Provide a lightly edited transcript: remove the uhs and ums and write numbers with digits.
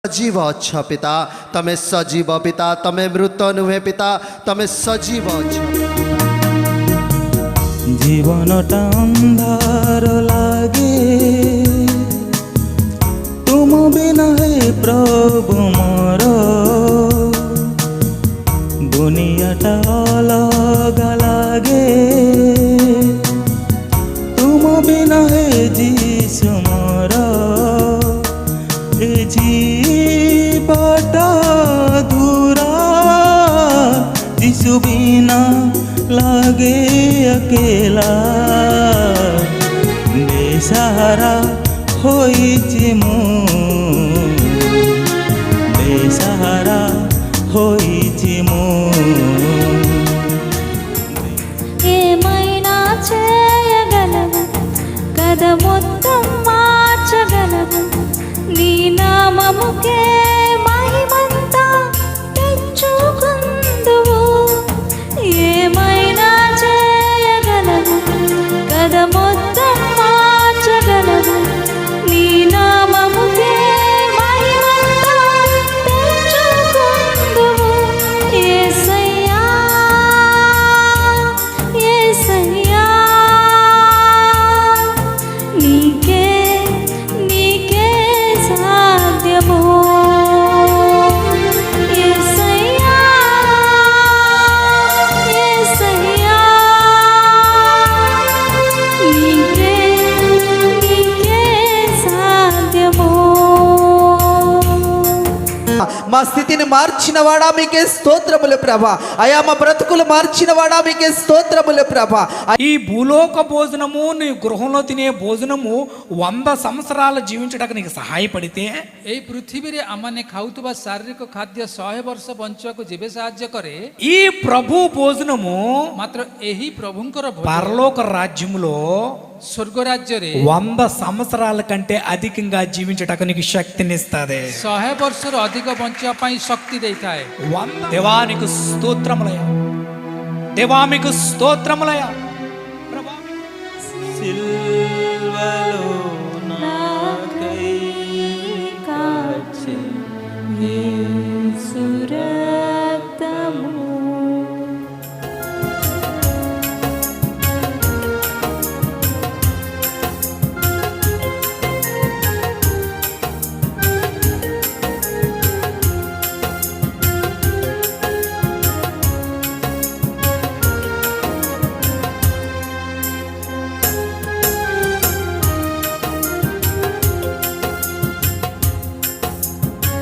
सजीव अछ पिता, तमे सजीव पिता, तमे मृत नुहे पिता, तमे सजीव अछ। जीवनटा अंधार लागे तुम बिना हे प्रभु मोर, दुनियाटा अलग लागे तुम बिना हे जीसु मोर। जीवटा दूरा जीसु बिना लागे अकेला, बेसहारा होइछि मु, बेसहारा होइछि मु। ఏమైనా చేయగలవు కదా, మొత్తం మార్చగలవు, నీ నామముకే మహిమంతా తెచ్చుకుందువు. ఏమైనా చేయగలవు కదా, మొత్తం మార్చగలవు, నీ నామముకే మహిమంతా తెచ్చుకుందువు. యేసయ్యా యేసయ్యా, నీకే నీకే సాధ్యము. యేసయ్యా యేసయ్యా, నీకే నీకే సాధ్యము. మా స్థితిని మార్చిన వాడా మీకే స్తోత్రములు ప్రభా. అయా మా బ్రతుకులు మార్చిన వాడా మీకే స్తోత్రములు ప్రభా. ఈ భూలోక భోజనము నీ గృహంలో తినే భోజనము 100 సంవత్సరాలు జీవించడానికి నీకు సహాయపడితే, এই পৃথিবীরে আমানে খাউতুবা শারীরিক খাদ্য 100 ବର୍ଷ ବଞ୍ଚିବାକୁ ଯେବେ ସାହାଯ୍ୟ କରେ, ఈ ప్రభు భోజనము ମାତ୍ର ଏହି ପ୍ରଭୁଙ୍କର పరలోక రాజ్యములో ସ୍ୱର୍ଗ ରାଜ୍ୟରେ 100 సంవత్సరాల కంటే అధికంగా జీవించడానికి నీకు శక్తినిస్తుంది. 100 ବର୍ଷରୁ ଅଧିକ ବଞ୍ଚିବା ପାଇଁ ଶକ୍ତି ଦେଇଥାଏ. దేవానికి స్తోత్రములయ, దేవానికి స్తోత్రములయ. సిల్వర్